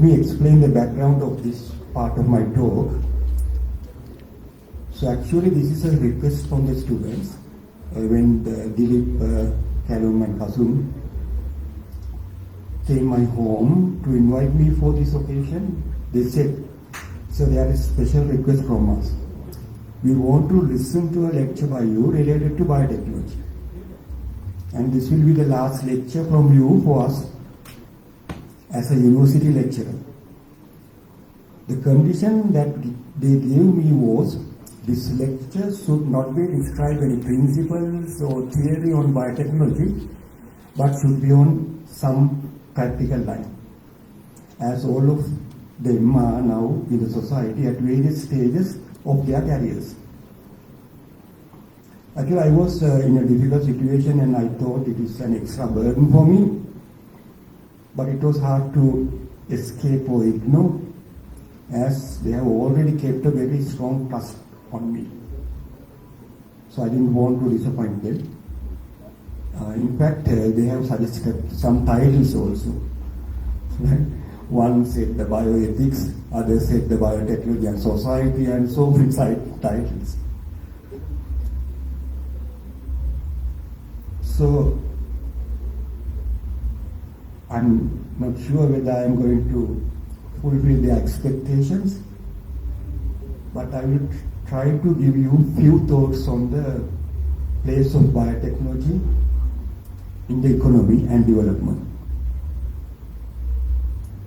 me explain the background of this part of my talk. So actually this is a request from the students. When Dilip, Kalum and Kasum came my home to invite me for this occasion, they said, so there is a special request from us. We want to listen to a lecture by you related to biotechnology. And this will be the last lecture from you for us as a university lecturer. The condition that they gave me was this lecture should not be describe any principles or theory on biotechnology, but should be on some practical line. As all of them are now in the society at various stages of their careers. Actually, I was in a difficult situation and I thought it is an extra burden for me, but it was hard to escape or ignore, as they have already kept a very strong trust on me. So I didn't want to disappoint them. In fact, they have suggested some titles also. One said the bioethics, others said the biotechnology and society, and so many titles. So I'm not sure whether I'm going to fulfill their expectations, but I will try to give you few thoughts on the place of biotechnology in the economy and development.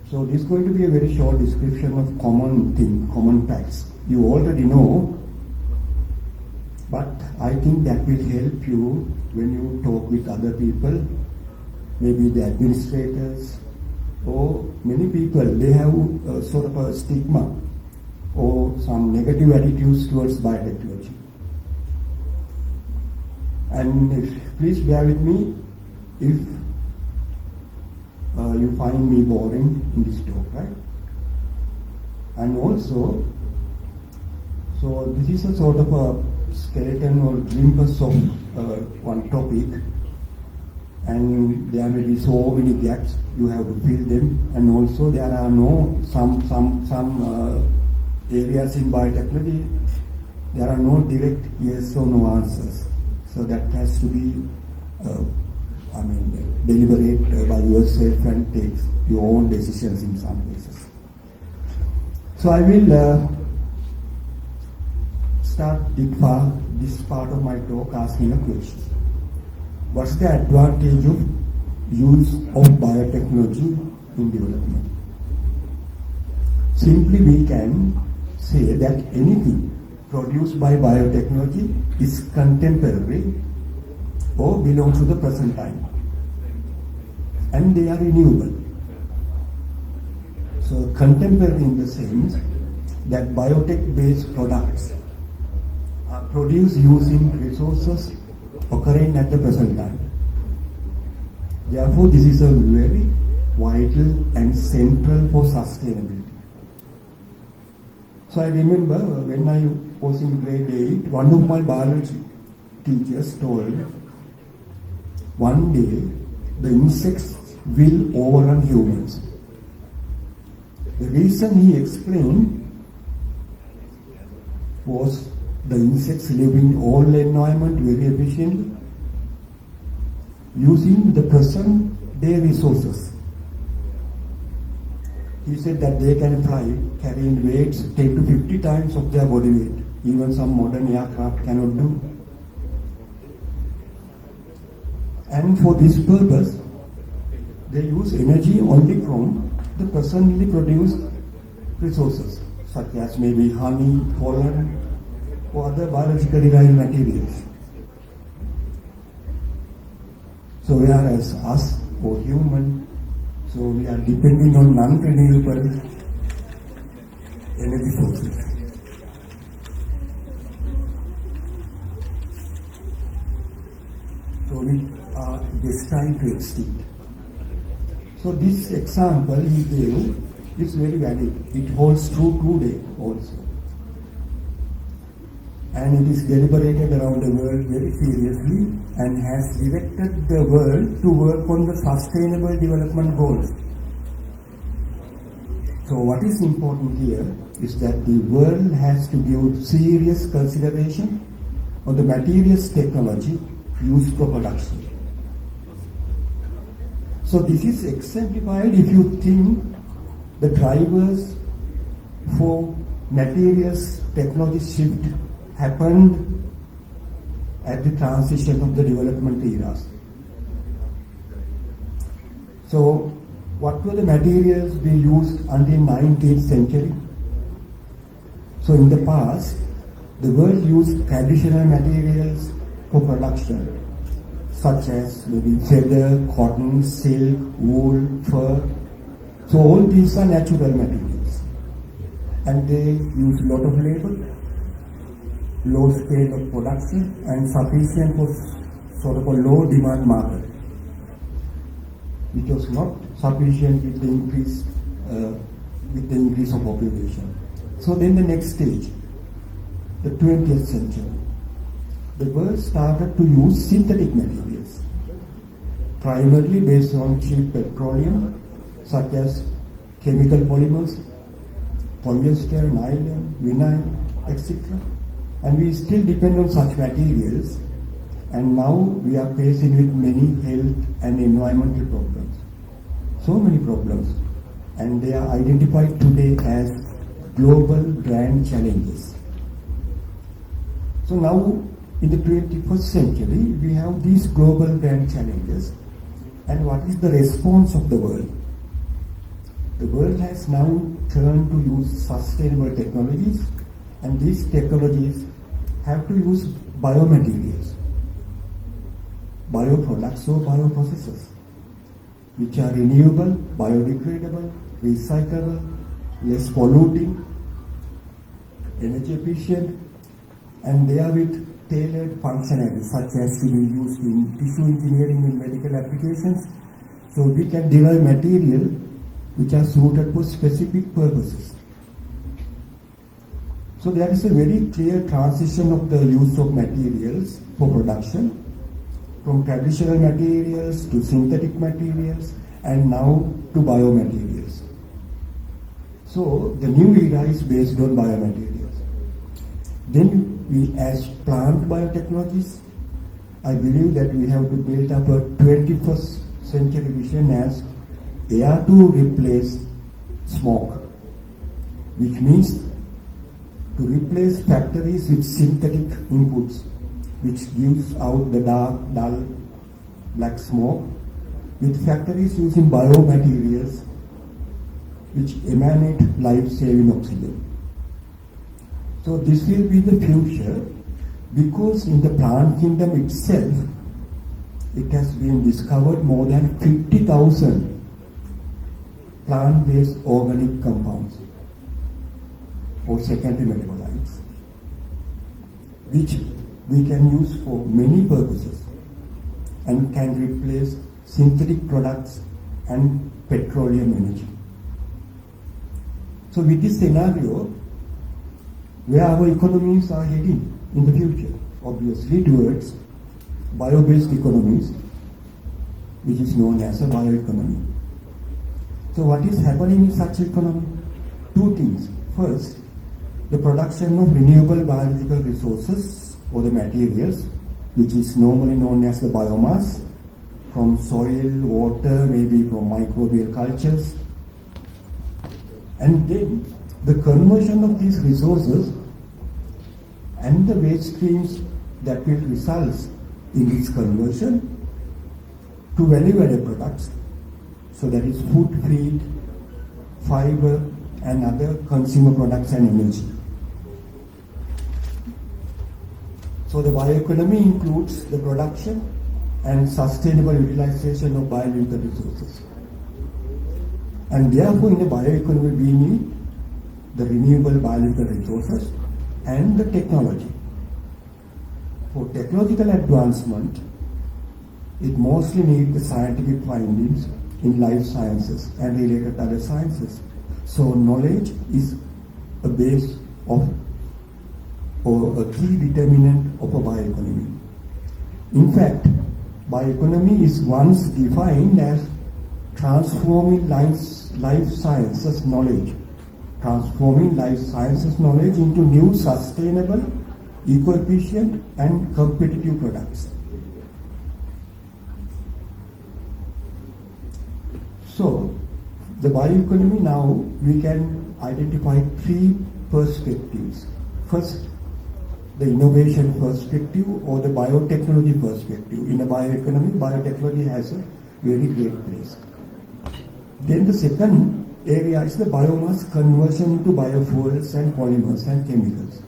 So this is going to be a very short description of common facts. You already know, but I think that will help you when you talk with other people, maybe the administrators, or many people, they have sort of a stigma or some negative attitudes towards biotechnology. And please bear with me if you find me boring in this talk, right? And also, so this is a sort of a skeleton or glimpse of one topic, and there may be so many gaps, you have to fill them, and also there are some areas in biotechnology, there are no direct yes or no answers. So that has to be deliberate by yourself and take your own decisions in some cases. So I will start this part of my talk asking a question. What's the advantage of use of biotechnology in development? Simply we can say that anything produced by biotechnology is contemporary or belongs to the present time, and they are renewable. So contemporary in the sense that biotech-based products are produced using resources occurring at the present time. Therefore, this is a very vital and central for sustainability. So I remember when I was in grade 8, one of my biology teachers told, one day the insects will overrun humans. The reason he explained was the insects live in all environment very efficiently, using the present day resources. He said that they can fly carrying weights 10 to 50 times of their body weight, even some modern aircraft cannot do. And for this purpose, they use energy only from the presently produced resources, such as maybe honey, pollen, or other biologically derived materials. So whereas us, or human, so we are depending on non-renewable energy sources. So we are destined to extinct. So this example he gave is very valid. It holds true today also. And it is deliberated around the world very seriously and has directed the world to work on the sustainable development goals. So what is important here is that the world has to give serious consideration on the materials technology used for production. So this is exemplified if you think the drivers for materials technology shift happened at the transition of the development eras. So what were the materials we used until 19th century? So in the past, the world used traditional materials for production, such as maybe feather, cotton, silk, wool, fur. So all these are natural materials. And they use a lot of labor, low scale of production, and sufficient for sort of a low demand market. It was not sufficient with the increase of population. So then the next stage, the 20th century, the world started to use synthetic materials, primarily based on cheap petroleum, such as chemical polymers, polyester, nylon, vinyl, etc. And we still depend on such materials, and now we are facing with many health and environmental problems. So many problems, and they are identified today as global grand challenges. So now in the 21st century, we have these global grand challenges, and what is the response of the world? The world has now turned to use sustainable technologies, and these technologies have to use biomaterials, bioproducts or bioprocesses, which are renewable, biodegradable, recyclable, less polluting, energy efficient, and they are with tailored functionalities, such as to be used in tissue engineering in medical applications. So we can derive material which are suited for specific purposes. So there is a very clear transition of the use of materials for production, from traditional materials to synthetic materials, and now to biomaterials. So the new era is based on biomaterials. Then we, as plant biotechnologists, I believe that we have to build up a 21st century vision as air to replace smoke, which means to replace factories with synthetic inputs, which gives out the dark, dull, black smoke, with factories using biomaterials, which emanate life-saving oxygen. So this will be the future, because in the plant kingdom itself, it has been discovered more than 50,000 plant-based organic compounds or secondary metabolites, which we can use for many purposes and can replace synthetic products and petroleum energy. So with this scenario, where our economies are heading in the future, obviously towards bio-based economies, which is known as a bioeconomy. So what is happening in such economy? Two things. First, the production of renewable biological resources or the materials, which is normally known as the biomass, from soil, water, maybe from microbial cultures. And then the conversion of these resources and the waste streams that will result in its conversion to value-added products. So that is food, feed, fiber, and other consumer products and energy. So the bioeconomy includes the production and sustainable utilization of biological resources. And therefore in a bioeconomy we need the renewable biological resources and the technology. For technological advancement, it mostly needs the scientific findings in life sciences and related other sciences. So knowledge is a base of or a key determinant of a bioeconomy. In fact, bioeconomy is once defined as transforming life sciences knowledge, transforming life sciences knowledge into new sustainable, eco-efficient and competitive products. So, the bioeconomy now, we can identify three perspectives. First, the innovation perspective or the biotechnology perspective. In a bioeconomy, biotechnology has a very great place. Then the second area is the biomass conversion into biofuels and polymers and chemicals.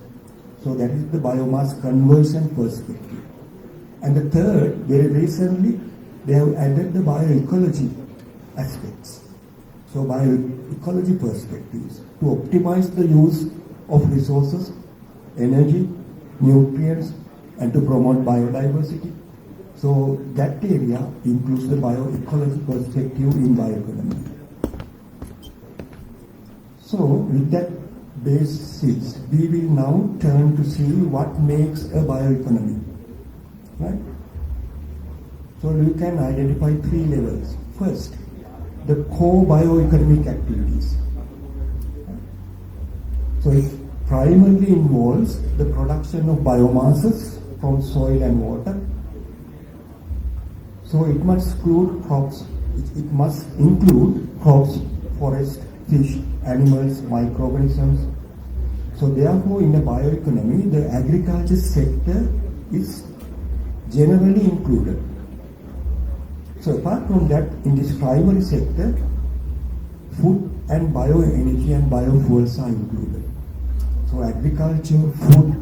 So that is the biomass conversion perspective. And the third, very recently, they have added the bioecology aspects. So bioecology perspectives to optimize the use of resources, energy, nutrients, and to promote biodiversity. So that area includes the bioecology perspective in bioeconomy. So with that basis, we will now turn to see what makes a bioeconomy. Right? So you can identify three levels. First, the core bioeconomic activities. So it primarily involves the production of biomasses from soil and water. So it must include crops, forest, fish, animals, microorganisms. So therefore in the bioeconomy, the agriculture sector is generally included. So apart from that, in this primary sector, food and bioenergy and biofuels are included. So agriculture, food,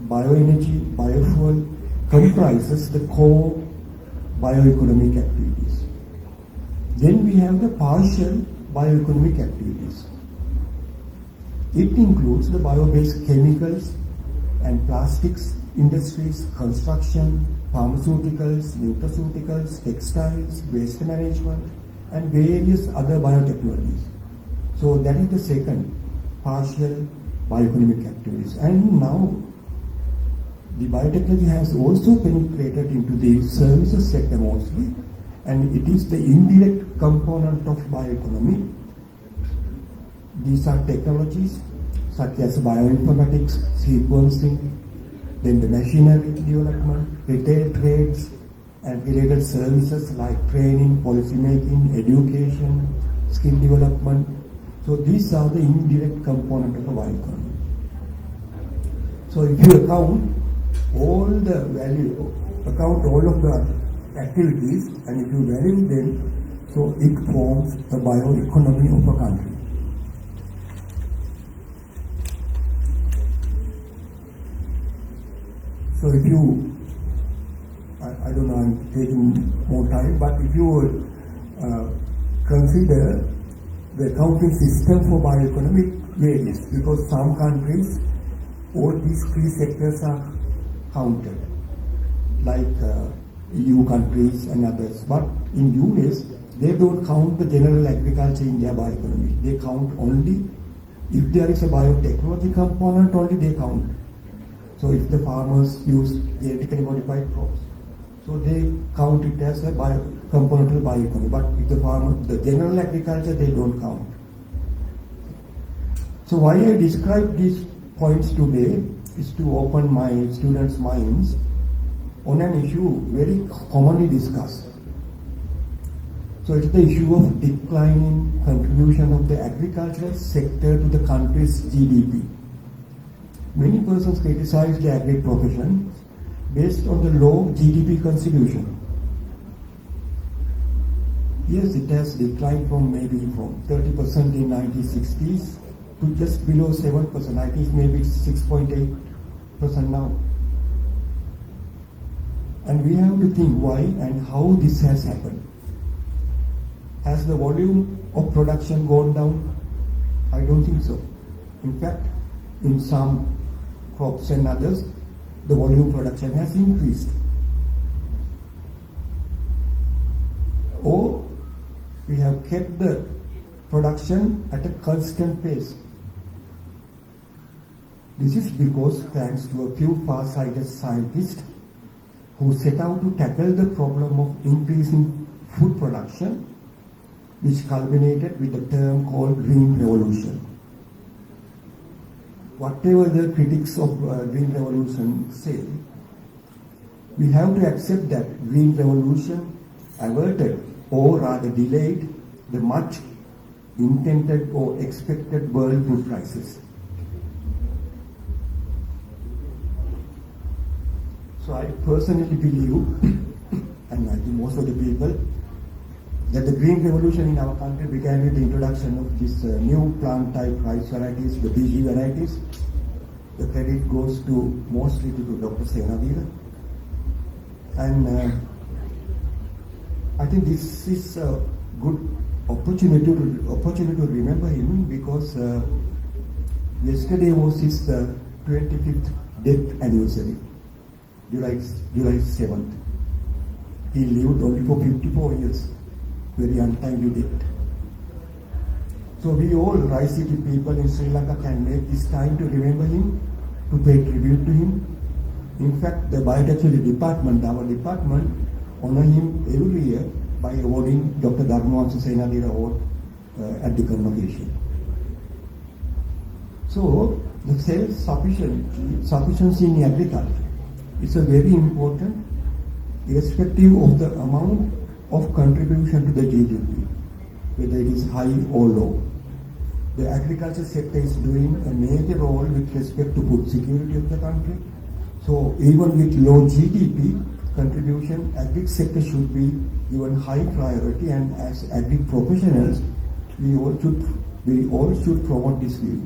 bioenergy, biofuel comprises the core bioeconomic activities. Then we have the partial bioeconomic activities. It includes the bio-based chemicals and plastics industries, construction, pharmaceuticals, nutraceuticals, textiles, waste management, and various other biotechnologies. So that is the second partial bioeconomic activities. And now the biotechnology has also penetrated into the services sector mostly, and it is the indirect component of bioeconomy. These are technologies such as bioinformatics, sequencing, then the machinery development, retail trades, and related services like training, policy making, education, skill development. So these are the indirect component of a bioeconomy. So if you account all of the activities, and if you value them, so it forms the bioeconomy of a country. So if you, I don't know, I'm taking more time, but if you would consider the accounting system for bioeconomic varies, because some countries, all these three sectors are counted, like EU countries and others. But in US, they don't count the general agriculture in their bioeconomy. They count only, if there is a biotechnology component, only they count. So if the farmers use genetically modified crops, so they count it as a component of bioeconomy. But if the general agriculture, they don't count. So why I describe these points today is to open my students' minds on an issue very commonly discussed. So it's the issue of declining contribution of the agricultural sector to the country's GDP. Many persons criticize the agri profession based on the low GDP contribution. Yes, it has declined from 30% in 1960s to just below 7%. I think maybe it's 6.8% now. And we have to think why and how this has happened. Has the volume of production gone down? I don't think so. In fact, in some crops and others, the volume production has increased. Or we have kept the production at a constant pace. This is because thanks to a few far-sighted scientists who set out to tackle the problem of increasing food production, which culminated with the term called Green Revolution. Whatever the critics of Green Revolution say, we have to accept that Green Revolution averted or rather delayed the much intended or expected world food crisis. So I personally believe, and I think most of the people, that the Green Revolution in our country began with the introduction of this new plant type rice varieties, the BG varieties. The credit goes to mostly to Dr. Senadira. And I think this is a good opportunity to remember him, because yesterday was his 25th death anniversary, July 7th. He lived only for 54 years, very untimely death. So we all, Rice City people in Sri Lanka, can make this time to remember him, to pay tribute to him. In fact, the Biotechnology department, our department, honor him every year by awarding Dr. Dharmawangsa Senadira Award at the convocation. So, the self-sufficiency in agriculture is a very important, irrespective of the amount of contribution to the GDP, whether it is high or low. The agriculture sector is doing a major role with respect to food security of the country. So even with low GDP contribution, agri sector should be given high priority, and as agri professionals, we all should promote this view.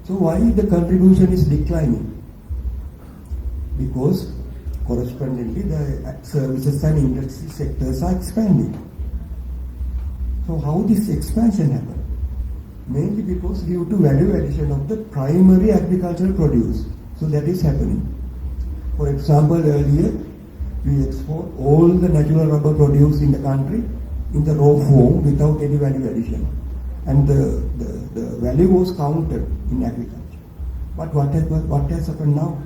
So why the contribution is declining? Because correspondingly the services and industry sectors are expanding. So how this expansion happen? Mainly because due to value addition of the primary agricultural produce. So that is happening. For example, earlier we export all the natural rubber produce in the country in the raw form without any value addition. And the value was counted in agriculture. But what has happened now?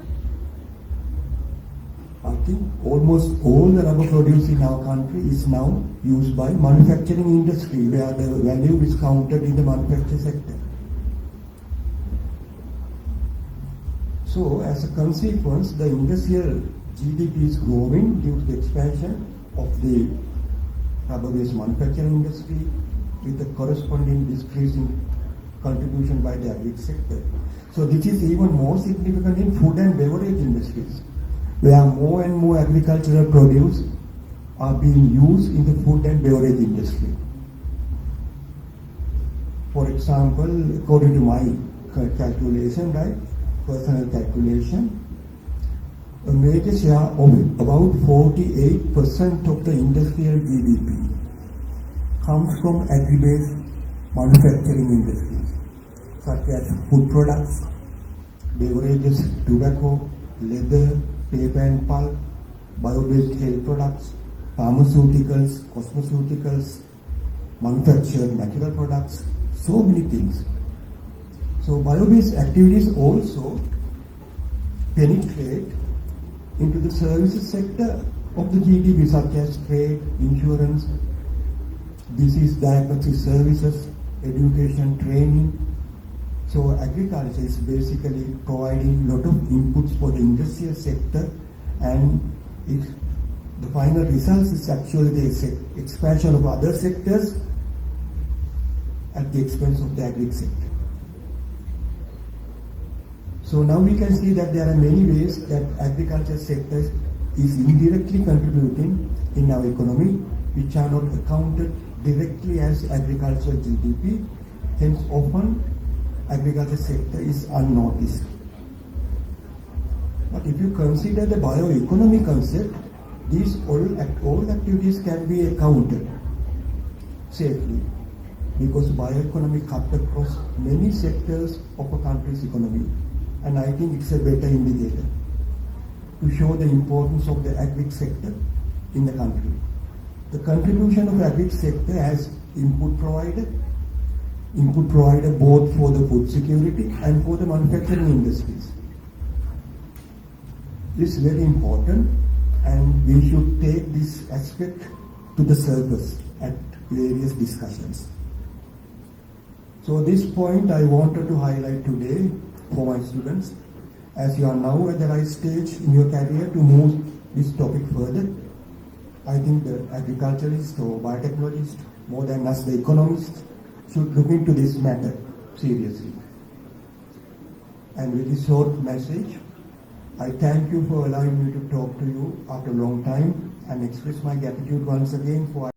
I think almost all the rubber produce in our country is now used by manufacturing industry, where the value is counted in the manufacturing sector. So as a consequence, the industrial GDP is growing due to the expansion of the rubber-based manufacturing industry, with the corresponding decreasing contribution by the agri sector. So this is even more significant in food and beverage industries, where more and more agricultural produce are being used in the food and beverage industry. For example, according to my calculation, right, personal calculation, a major share of about 48% of the industrial GDP comes from agri-based manufacturing industries, such as food products, beverages, tobacco, leather, paper and pulp, bio-based health products, pharmaceuticals, cosmeceuticals, manufactured natural products, so many things. So bio-based activities also penetrate into the services sector of the GDP, such as trade, insurance, disease diagnostic services, education, training. So agriculture is basically providing a lot of inputs for the industrial sector, and the final result is actually the expansion of other sectors at the expense of the agri sector. So now we can see that there are many ways that agriculture sector is indirectly contributing in our economy, which are not accounted directly as agricultural GDP. Hence often agriculture sector is unnoticed. But if you consider the bioeconomy concept, these all activities can be accounted safely, because bioeconomy cuts across many sectors of a country's economy. And I think it's a better indicator to show the importance of the agri sector in the country. The contribution of the agri sector as input provider both for the food security and for the manufacturing industries. This is very important, and we should take this aspect to the surface. at various discussions. So this point I wanted to highlight today for my students, as you are now at the right stage in your career to move this topic further. I think the agriculturalists or biotechnologists, more than us, the economists, should look into this matter seriously. And with this short message, I thank you for allowing me to talk to you after a long time and express my gratitude once again for